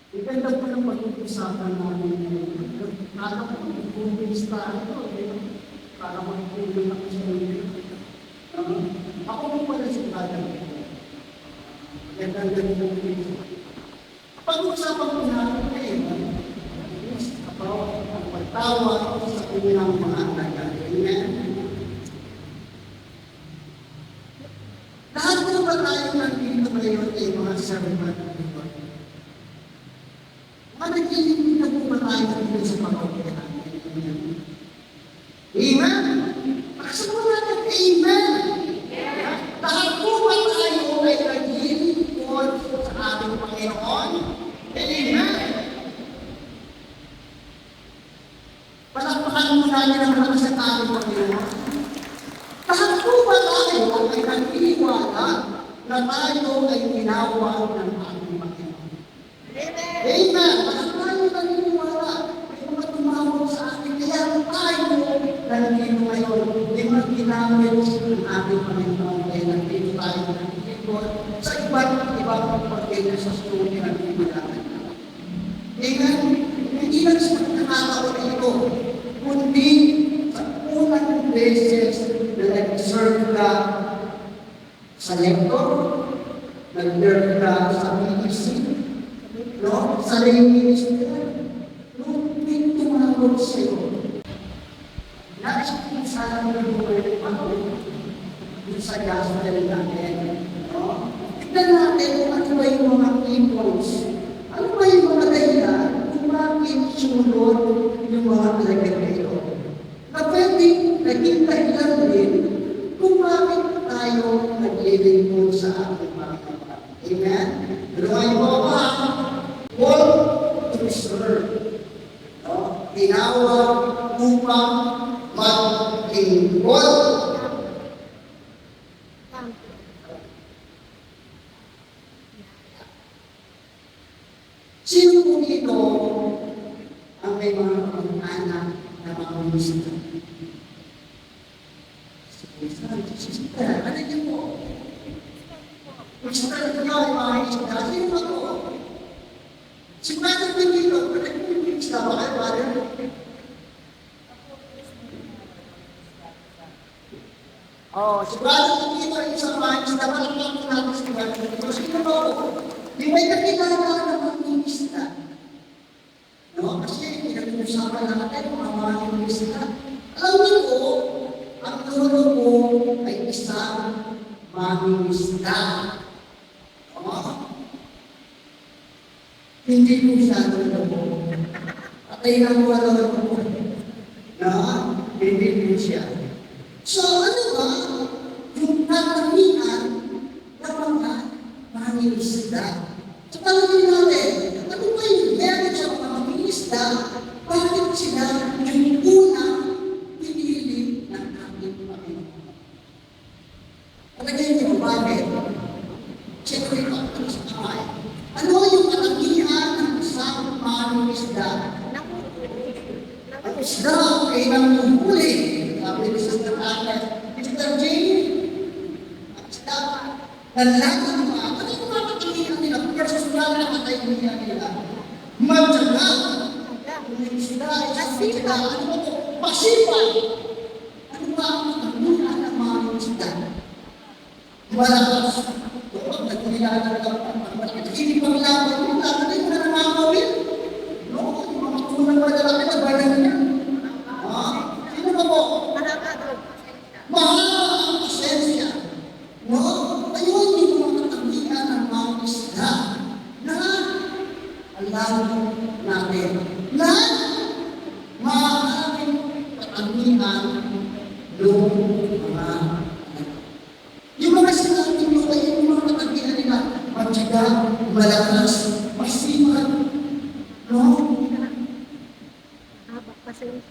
Iganda po ng pag-uusapan namin ngayon. Kala ko, mag-convince tayo. Para mag-convince ako sa inyo. Ako po pala si Brother. Magandang gabi ng Cristo. Pag-uusapan po namin ngayon, about ang pagtawa sa kanyang mga anak. Amen? Lahat po ba tayo nandito ngayon ay mga servant of God? Nagiging na po ba tayo dito sa pamamagitan natin? Amen? Pakasama natin, amen! Lahat po ba tayo ay naglilingkod sa ating Panginoon? Amen! Palakpakan mo natin ang malakas sa ating Panginoon. Lahat po ba tayo ay naniniwala na tayo ay tinawag ng ating Panginoon? Amen! Bakit tayo naniniwala? May mga tumawag sa atin. Kaya tayo nandito ngayon. May mga ginamit ng ating Panginoon. Kaya nandito tayo nandito sa iba't ibang pagkita sa story ng pinagalaman. Amen? Hindi lang sa pagkakataon na ito, kundi sa unang beses na nag-serve ka sa lector, nag-learn ka sa PEC, no? Sa lay ministry, nung may tumawag sa'yo, nais kong sana mag-uwi ako dun sa gospel natin, no? Tignan natin kung ano ba yung mga peoples, ano ba yung mga dahilan kung bakit sumunod yung mga talagang kayo. Na pwedeng naging dahilan din kung bakit tayo naglilingkod sa ating mga kapatid. Amen? Dalawang mo ba? Call to serve. No? Tinawag upang maglingkod. Sino po dito ang may mga anak na mga musika? Sister, ano niyo po? Kung sister ko ay mga isda, sino ba po? Sigurado ko dito, isda ba kayo, Father? Sigurado ko dito, isang mga isda, parang lang natin sigurado ko dito. Sino ba po? Di may kakilala na mga isda. No? Kasi pinag-uusapan natin mga isda. Alam niyo po, ang lolo ko ay isang mangingisda. Hindi po siya lolo ko. Patay na po ang lolo ko. No? Hindi po siya. So, ano ba? Yung tatamihan ng mga mangingisda. So, tanongin natin, ano ba yung meron sa mga mangingisda? Bakit sila yung unang pinili ng ating Panginoon? Palagay niyo, bakit? Siyempre, ito sa kamay. Ano yung katangian ng isang mangingisda? Ang isda ay nanguhuli. Sabi ni Sister Anna, Mr. Jane, ang isda, nanlagang mga, ano yung mga katangian nila? Versus wala na katangian nila. Madyaga. Kung yung isda ay madyaga, ano ba ito? Pasipal. Ano ba ang katangian ng mga isda? Malakas. Kapag nagkilala ka, hindi pa kailangan yung tatay mo na namamawin. No? Yung mga unang malalaki na bayan niya. Sino ba po? Mahal ang pasensya. No? Ayun yung mga katangian ng mga isda na alam natin. Na maaaring katangian yung mga yung mga sinabi nyo ay yung mga katangian nila. Matyaga, malakas, masipag. No?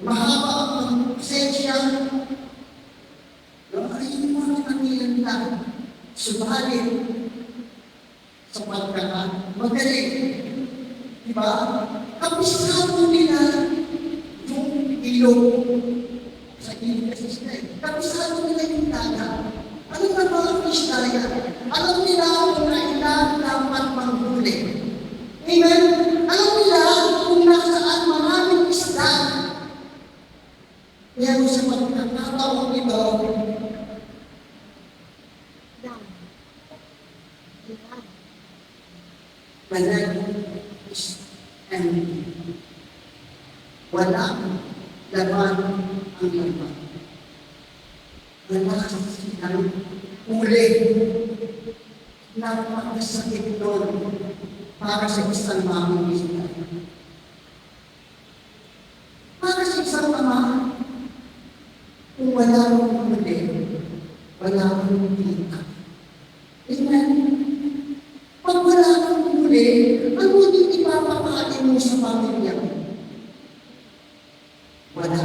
Mahaba ang pasensya. No? Ay yung mga katangian nila. Subalit, sa pagkakamagaling. Diba? Kapisado nila yung ilog sa ilog kasi sila. Kapisado nila yung dagat. Ano ba mga Kristaya? Alam nila kung kailan dapat manghuli. Amen? Kaya sa pagkakataon ito, manag is empty. Wala laman ang laman. Wala silang uli. Napakasakit doon para sa isang mamimili. Para sa isang ama, kung wala mong uli, wala mong kita. Amen? Pag wala kang uli, ano din ipapakain mo sa pamilya mo? Wala.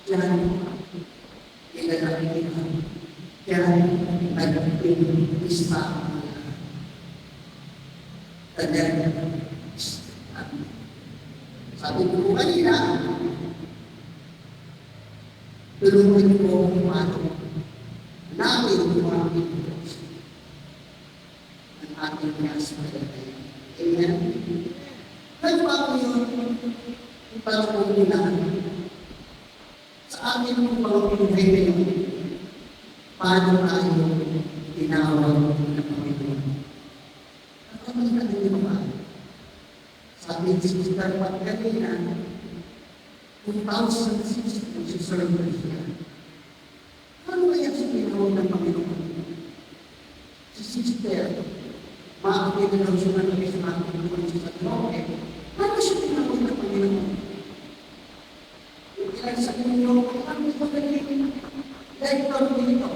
Diyan, ilalagay ka. Diyan, nag-pin-isa ang kanyang sabi ko kanina, tulungan ko kung paano namin gumamit ang ating nasa kalagay. Amen? Nagpapo yun, yung panahon nila, sa amin yung pangapinugay na yun, paano tayo tinawag ng Panginoon. At kami kanina ba? Sabi ni Sister Pat kanina, 2006 kung siserve siya. Ano kaya siya tinawag ng Panginoon? Si Sister, makakita lang siya ng mga sa Panginoon sa Panginoon. Ano siya tinawag ng Panginoon? Yung ilang sa Panginoon, ano ito ganyan? Dahil ito ang dito.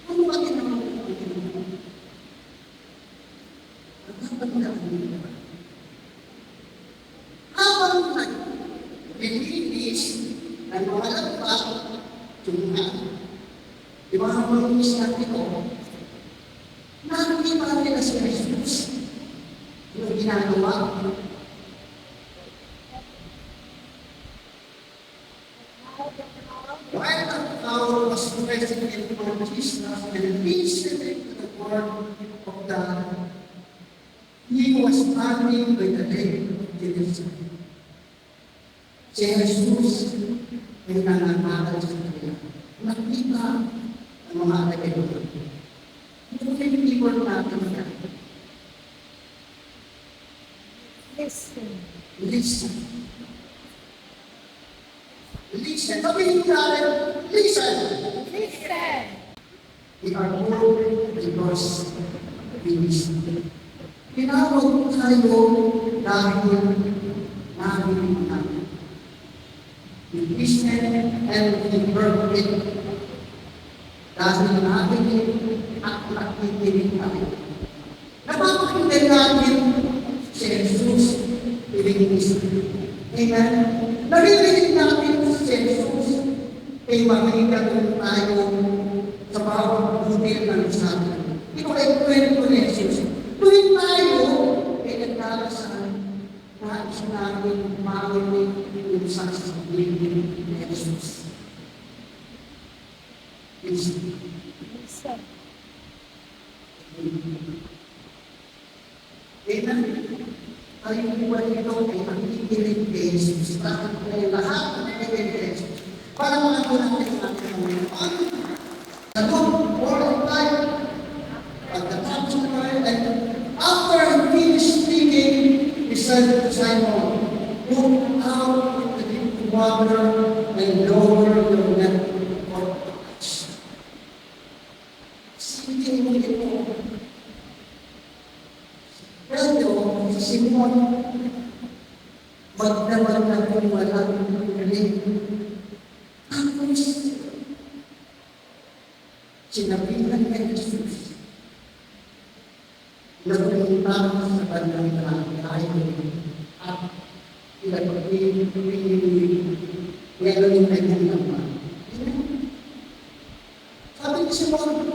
Ano ba tinawag ng Panginoon? Nagkapagdaan dito. Habang nag-release ng mga lampas, tunga, di ba ang release natin ito, nakikita nila si Jesus, yung ginagawa. While the power was present in Jesus and listening to the word of God, he was standing by the lake of Gennesaret. Si Jesus ay nangangaral sa kanya. Nakita ang mga alagay. Yung people natin yan. Listen. Listen. Listen. Sabihin ko natin, listen. Listen. We are born because we listen. Tinawag tayo dahil namin namin. We listen and we heard it. Dahil natin at nakikinig tayo. Napapakinggan natin si Jesus, pinigis. Amen? Narinig natin si Jesus, ay makikita tayo sa bawat butil ng sabi. Ito ay kwento ni Jesus. Tuwing tayo ay nagdarasan, nais namin marinig yung sasabihin ni Jesus. Listen. Amen. Tayong buwan ito ay nakikinig kay Jesus. Bakit kayo lahat nakikinig kay Jesus? Para makakulang kayo natin ang Panginoon. Nagong, all of time, pagkatapos na tayo, and after he finished speaking, he said to Simon, "Look out into the deep water and lower your net for catch." Sige mo ito. Pero, si Simon, magdamag na kung walang galing. Tapos, sinabihan kay Jesus, nagpunta sa bandang tayo at ilagay meron yung kanyang naman. Sabi ni Simon,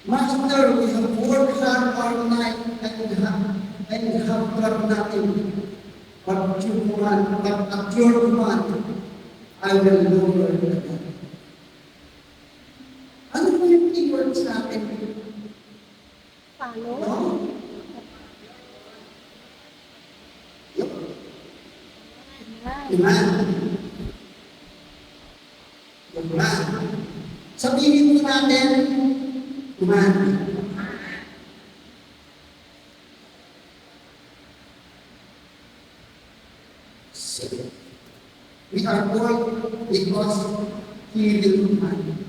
Master, we have worked hard all night and have got nothing. But at your command, I will lower the net. Ano po yung keywords natin? Follow? No? Iman. Iman. Sabihin po natin, iman. We are born because He will man.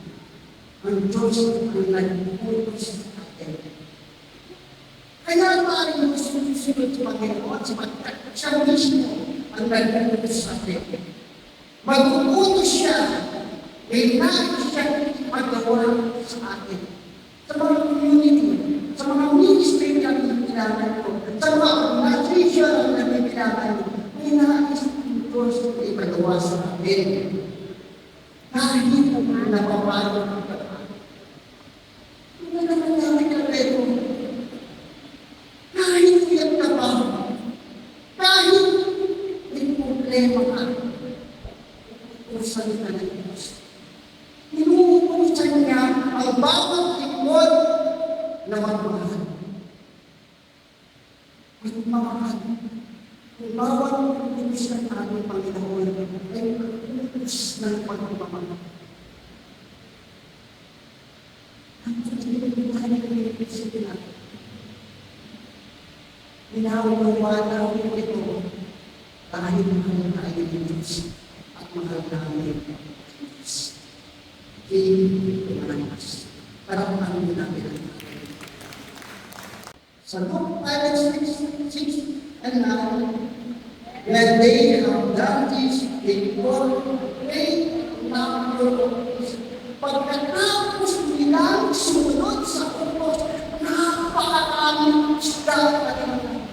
Ang Diyos ang nag-utos sa atin. Kaya maaaring yung susunod sa Panginoon, siya mismo ang nag-utos sa atin. Mag-utos siya, may nais siya magawa sa atin. Sa mga community, sa mga ministry na binibilangan ko, sa mga organization na binibilangan ko, may nais ang Diyos na ipagawa sa atin. Kahit po napapalo ng kapatid. Ano naman namin ang reto? Kahit iyak ka ba? Kahit may problema ka, utusan ka ng Diyos. Inuutusan niya ang bawat lingkod na magmahal. Magmahal. Ang bawat utusan ng aming Panginoon ay utos ng pagmamahal. Ang pagmamahal ng isipin natin. Inawawala ko ito dahil mahal tayo ng Diyos at mahal namin ang Diyos. Hindi tumalas. Para paano namin ang natin. Sa Luke 5:6 and 9, when they have done this, they call a great number of us. Pagkatapos nilang sumunod sa utos, napakaraming isda na naman.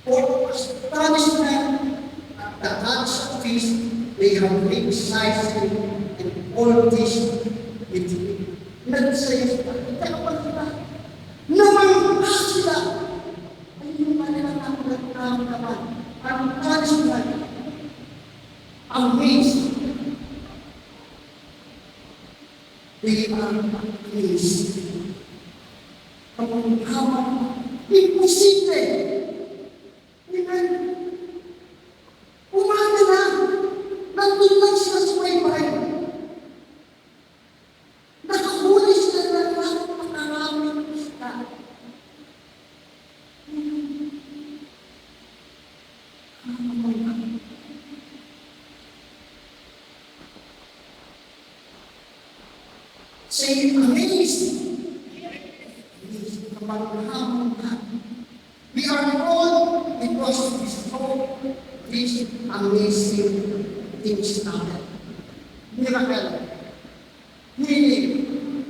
For astonishment at the catch of fish, they have big size and all fish with it. Nagsayos pa, ikakapag sila. Namangha sila. Ay yung kanilang naman. Ang punishment, amazed. They are amazed. Ang hamang imposible. Amen. Umaga na. Nandun lang sila sa baybay. Nakahuli sila ng napakaraming isda. Say, amazed. We are called because we saw these amazing things happen. Miracle, healing,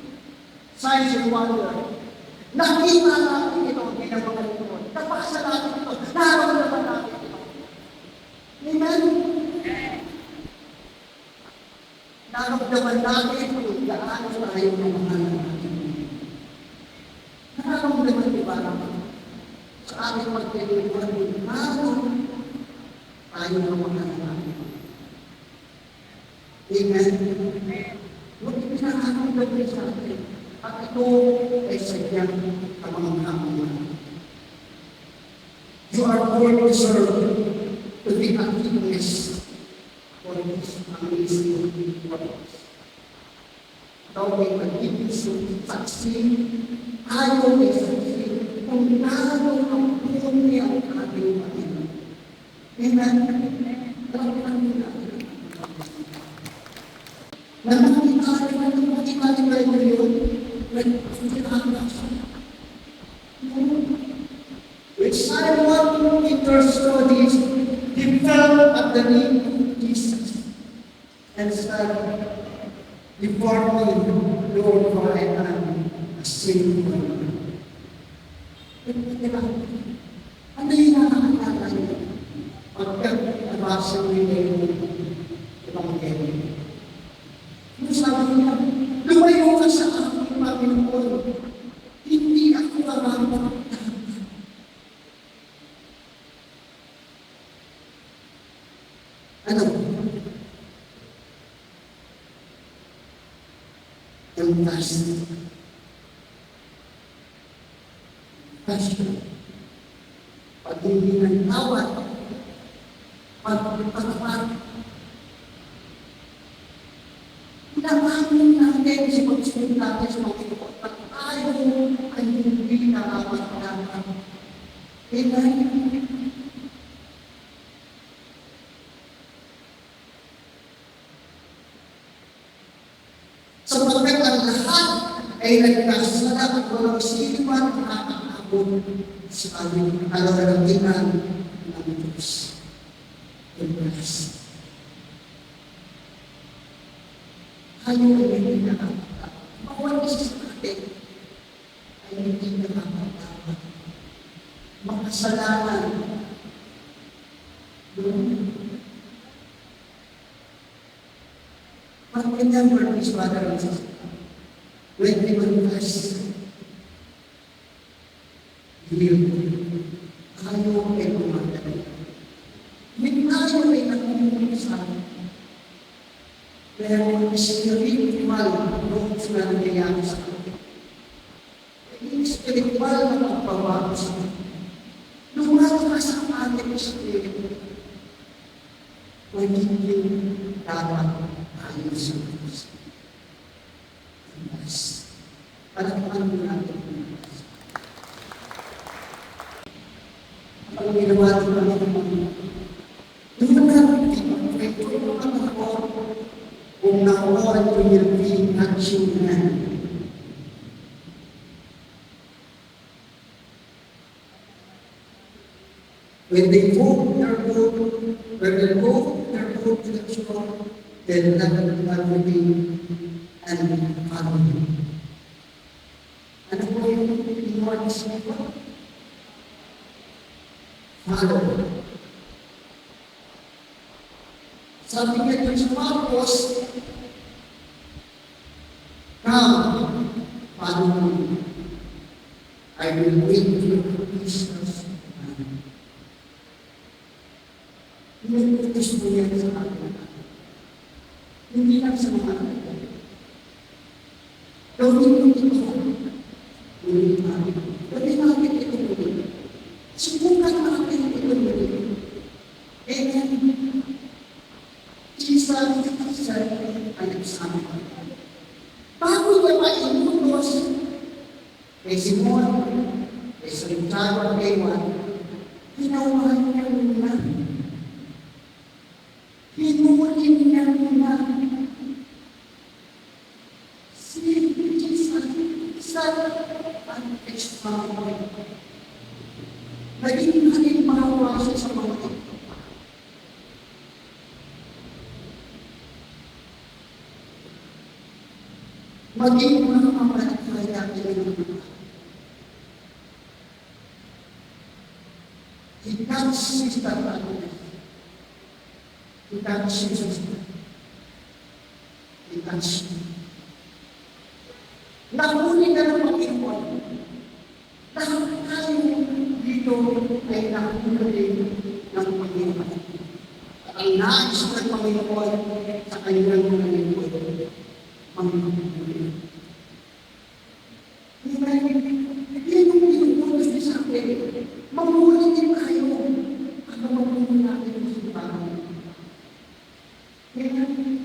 signs and wonder. Nakita natin ito bilang mga lingkod. Napasa natin ito. Naramdaman natin ito. Amen? Naramdaman natin kung gaano tayo ng mga natin. Naramdaman di ba naman? Sa aming magkaibigan, naramdaman tayo ng mga natin. Amen? Huwag pinakaramdaman din sa atin. At ito ay sadyang kamanghaman. You are born to serve, to be a witness for this amazing purpose. Ikaw ay magiging saksi, ayaw ay saksi, kung gaano ang buhay ang ating Panginoon. Amen? Talagang nila. Nakikita ba yun? Which Simon Peter saw this, he fell at the knee of Jesus and said, "Depart me, Lord, for I am a sinful man." Ano yung nakakakala niyo? Pagka-nabasa niyo yung Ebanghelyo. Yung sabi niya, lumayo ka sa aking Panginoon. Hindi ako maramat. Ano? Ang passion. hindi nagtawad, pagpapatapat. Pinamanin natin sa pagsunod natin sa Panginoon at tayo ay hindi nakapagdapat. Amen? Sapagkat ang lahat ay nagkasala at walang siniman nakakabot sa aming kalagaran ng Diyos. Amen. Tayo ay hindi nakakatawa. Bawat isa sa atin ay hindi nakakatawa. Makasalanan. But remember, his brother and sister, when we confess, tayo ay kumatay. Hindi tayo ay nakukulisan. Pero spiritual growth na nangyayari sa atin. Yung spiritual na pagbabago sa atin. Lumalakas ang ating spiritual. Magiging dapat tayo sa Diyos. Yes. Palakpakan mo natin. Ang ginawa ng Panginoon. Doon natin, ito ang ako kung nakuha ito yung action na. When they vote their vote to the shore, then that will be an family. Ano po yung inuwalis nito? Follow. Sabi niya doon sa Marcos, come, follow me. I will wait for your business. Inuutos mo yan sa akin. Hindi lang sa mga akin. Gawin mo ito. Ulit natin. Gawin natin ito ulit. Subukan natin ito ulit. Amen. Jesus ay nagsama. Bago niya mainutos kay Simon, kay Santiago at kay Juan, ginawa niya muna. Hinuhin niya muna. Si Jesus sa pag-expound. Naging halimbawa siya sa mga ito. Maging mga kapalikaya nila. Ikasih tatanya. Ikasih sesuatu. Ikasih. Nahuli ka ng Panginoon. Lahat tayo dito ay nahuli ng Panginoon. Ang nais ng Panginoon sa kanyang mga lingkod. Panginoon. Yan yung pinupulos niya sa atin. Mamulit din tayo. Ano mamulit natin sa simbahan?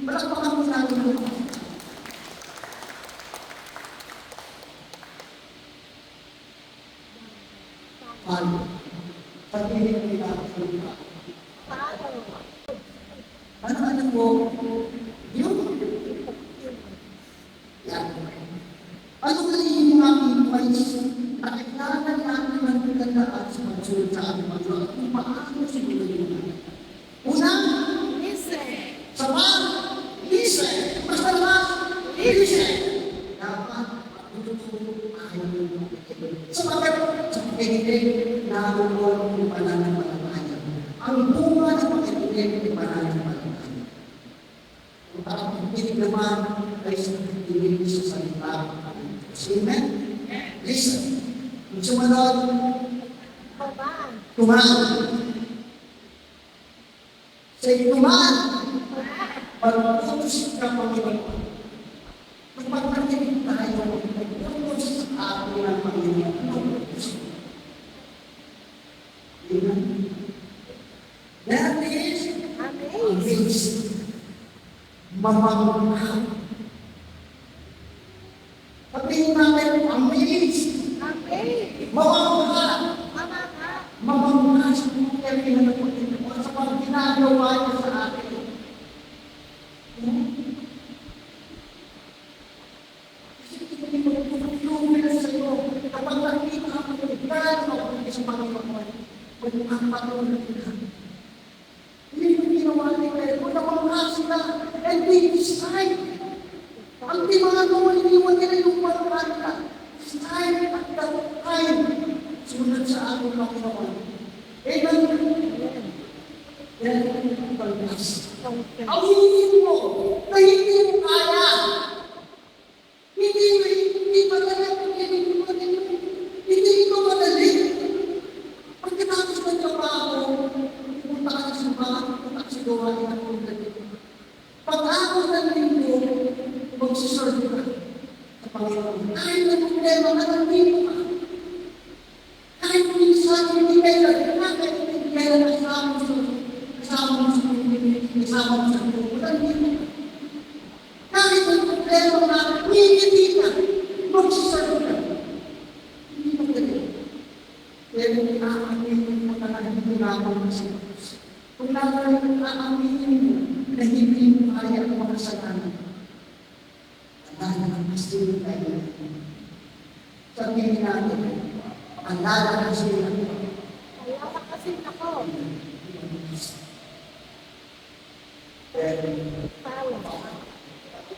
Palakpakan mo natin ito. Paano? Pag-ibig nila ang salita. Ano mo? Yun. Yan. Ano na yung mga advice? Nakikilala natin ang pagkandaan sa pagsunod sa ating mga at kung paano siguro yun. Una, listen. Sama, listen. Basta naman, listen. Dapat matutulog tayo ng sabagat sa pakikinig na nakukuha ng pananampalataya. Ang bunga ng pakikinig ng pananampalataya. Kung parang pakikinig naman ay sa pakikinig sa salita. Amen? Listen. Kung sumunod, tumahan. Say, tumahan. Pag-utos ka Panginoon. Kung magpakinig tayo, pag-utos sa atin ng Panginoon. Amen? mamangha. Sabihin natin, amazed. Mamangha. Mamangha sa kanya ng Panginoon sa pag ginagawa niya sa atin. Kasi hindi ko tutulungan sa iyo. Kapag nakita ako ng gano'n ako sa Panginoon, magpapatuloy ka. Hindi ko ginawa ni Pedro, namangha sila, and they decide. Ang di mga naman, iniwan nila yung parang decide at that time, sunod sa ating Panginoon. Yan ang pagkas. Aminin mo na hindi mo kaya. Hindi madali. Hindi ito madali. Pagkatapos ng trabaho, pupunta ka sa simbahan, pupunta ka sa gawain at pupunta dito. Pag-ako ng linggo, magsiserve ka sa Panginoon. Kahit na problema ka ng dito ka. Kahit minsan hindi kayo kasama mo sa pupunta dito. Kahit ang problema na hindi ka, magsiserve ka. Hindi mo ganyan. Pero aaminin mo talaga hindi lamang sa Diyos. Kung aaminin mo na hindi mo kaya ang mga kasalanan, dahil ang pastili tayo. Sabihin natin, ang lalakasin ako. Lalakasin ako. Pero,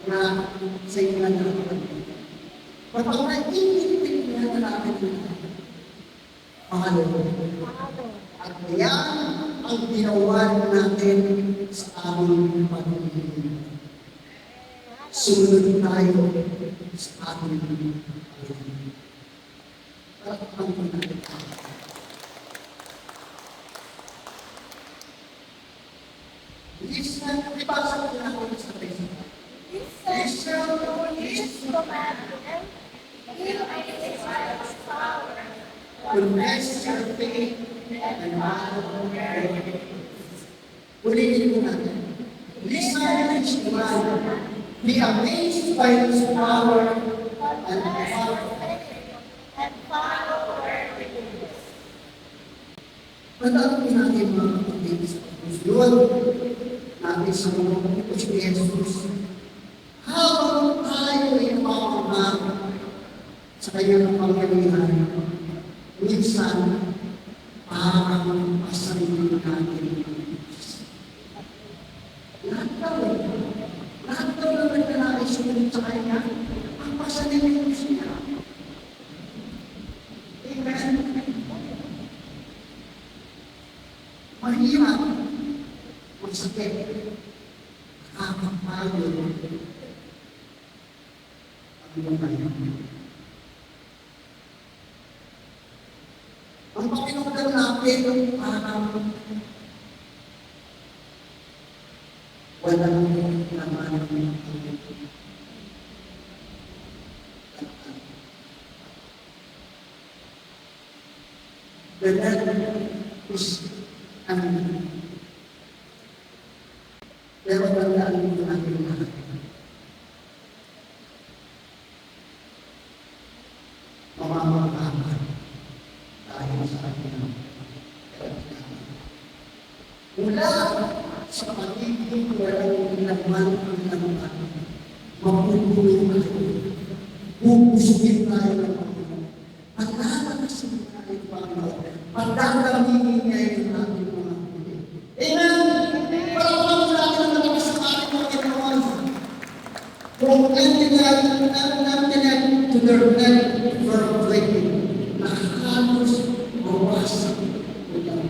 na sa inyo na naman. Kapag naiinipin na natin mahalo. At yan ang ginawa natin sa aming pag-ibig. Sunod tayo sa aming pag-ibig. At ang pag-ibig. Listen, ipasa ko na ako sa Facebook. Listen to his commandment. He is His power. Confess your faith and follow your ulitin ko natin. Listen to His commandment. Be amazed by His power and follow. And follow where He leads. Pagdating natin mga kapatid sa Panginoon, natin sa mga kapatid si Jesus, habang tayo ay napapamahal sa kanyang pangyarihan, minsan, parang pasarili natin. Lahat daw na naglalaki sumunod sa kanya, ang pasarili siya. Amen. Mahirap, masakit, nakakapagod, ang buhay. Ang Panginoon natin parang walang naman the land is pero tandaan mo natin lahat. Mamamakaman dahil sa atin. Mula sa pagiging walang laman ang laman, mapupulong tayo, bubusugin tayo ng Panginoon, at lalakasin tayo ng Panginoon, pagdadaminin niya yung ating mga puli. Amen! Parang natin ang malakas sa ating Panginoon. From Antioch to their net for breaking, nakahalos mawasak ulang.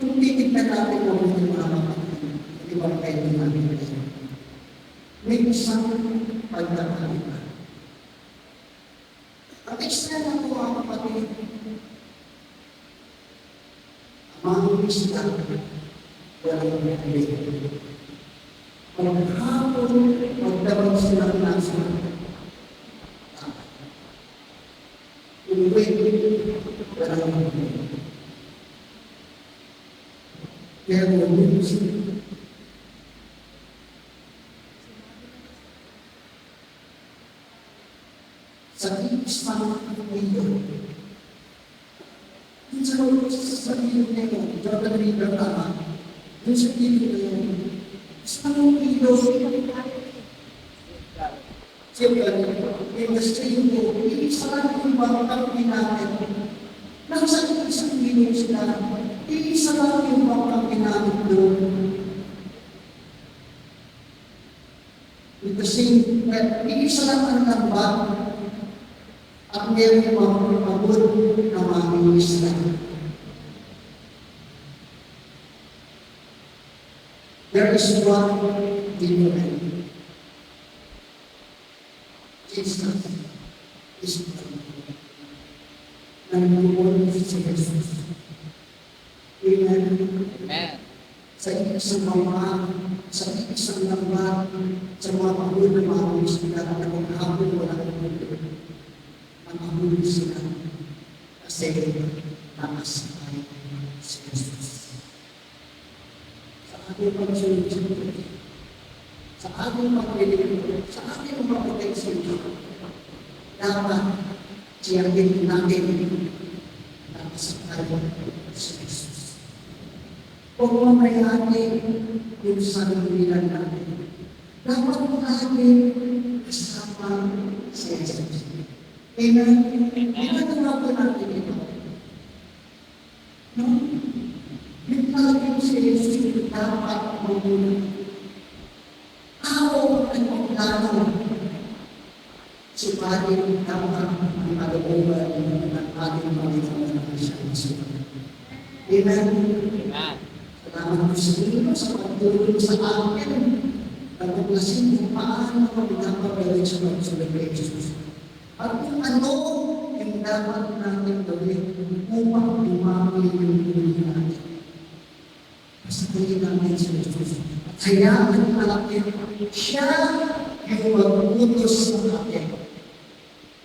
Kung titignan natin mo yung mga kapatid, di ba pwede namin kasi? May isang pagkakaiba. Ang isa na po mga kapatid, ang mga isla, walang pwede. Maghapon, magdawag silang nasa uwi, walang pwede. Pero yun sa isang video. Yun sa video na yun, Jordan River tama. Yun sa video na yun, isang video, siyempre, in the stream ko, iisa yung bangkang ginamit. Nasa isang video sila, iisa lang yung bangkang ginamit doon. With the same, iisa lang ang tambang, at meron mga pagod na maminis na. There is one different. Jesus is one. Nangungulong si Jesus. Amen. Amen. Sa isang sa isang lambat, sa mga pagod na maminis na hapon wala ang ahuli sila kasi taas ay si Jesus. Sa ating pagsunod, sa ating pagpiliin, sa ating pagpiliin, dapat siyakin natin taas ay si Jesus. Kung mamayani yung sarili natin, dapat natin kasama si Jesus. Amen. Ginagawa po natin ito. No? Yung talagang si Jesus dapat magulang. Ako ang pagkano. Subalit dapat ang kalooban ng ating Panginoon na siya ng Amen. Amen. Salamat po sa inyo sa pagtulong sa akin. Pagkaklasin kung paano kami napabalik sa pagsulat kay Jesus. At kung ano yung dapat natin gawin upang dumami yung tuloy natin. Basta tuloy namin si Jesus. At hayaan natin siya yung mag-utos sa atin.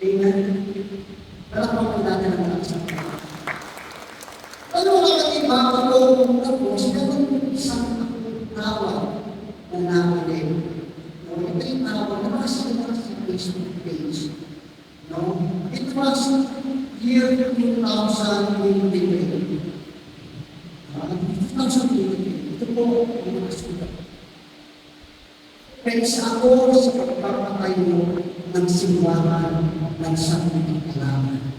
Amen. Palakpakan po natin ang lakas. Ano ang ating makakulong tapos gawin isang tawag na namin. Ito yung tawag na makasama sa Facebook page. No? It was year 2020. 2020. Ito po ang mga sulat. Kaya ako sa pagpapatayo ng simbahan ng Santo Kalaman.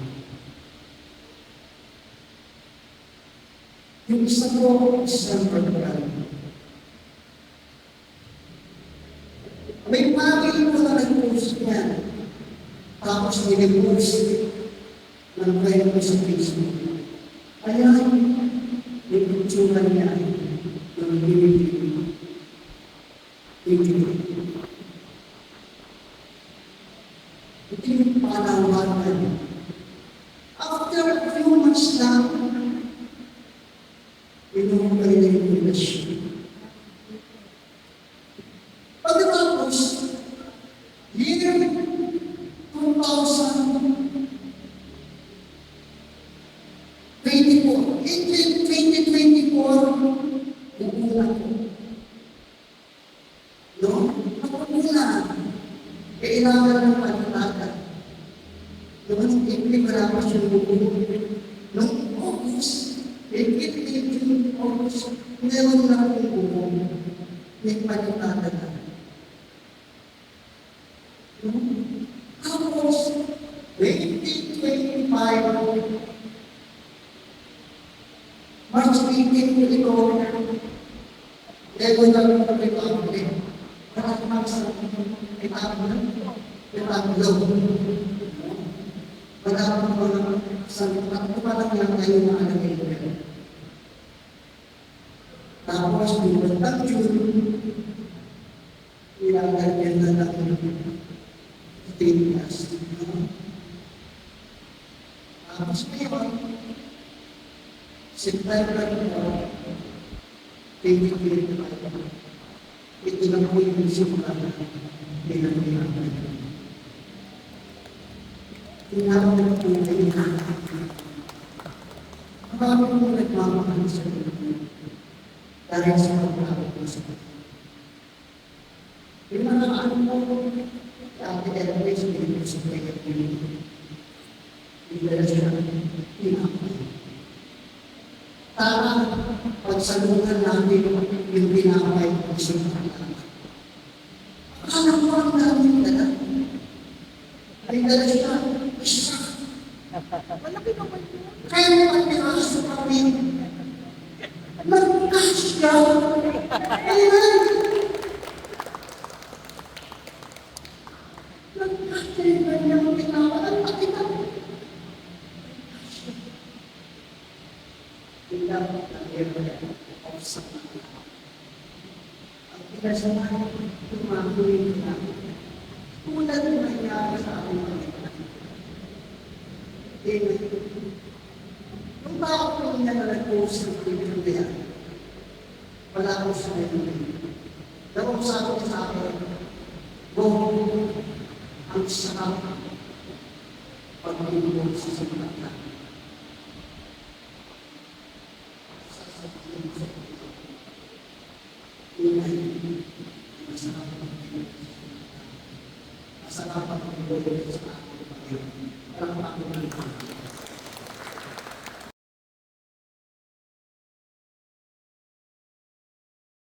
Yung isa po, December 12. May pagi po na nag-post niya. Tapos nilipost ng friend ko sa Facebook. Kaya, yung picture niya ng bibig. Ito yung panawagan. After a few months lang, pinumagay na yung relasyon. Pagkatapos, year 2024, uulan. No? Uulan. Kailangan ng panatagan. Noong April, marami siyang uulan. Noong August, April, August, meron na akong uulan. May panatagan. No? Tapos, 2025, March 18 ko ito, ego na rin ito ang ulit. Parang sa itang-law. Wala akong mga salita. Ito parang lang tayo na alam ito. Tapos, buwan June, ilalagyan na natin 10 years. Tapos ngayon, September 2025, ito na po yung simula na pinag-ihanan. Tinawag po kayo na marami po nagmamahal sa inyo. dahil sa pagkakot mo sa Panginoon. Yung mga ano mo, dati airways, hindi sa Panginoon. Ibigay siya pinapay. Tara, pagsalungan namin yung pinapay ko sa Panginoon. Akala ko ang namin dala. Ay dala siya, isa. Malaki naman yun. Kaya mo ang piraso kami. Nagkasya. Amen. Nagkasya yung kanyang pinapay. Ang pakita mo. Tingnan mo ang area of Samaria. Ang pinasamahan ko, tumakuhin na. Tulad ng nangyari sa ating Panginoon. Amen. Nung tao ko niya na nag-post ng Biblia, wala ko sa Biblia. Dawang sabi ko sa akin, ang sarap pag-ibig sa Samaritan. Masarap ang pag-ibig sa ating Panginoon. Parang ako ng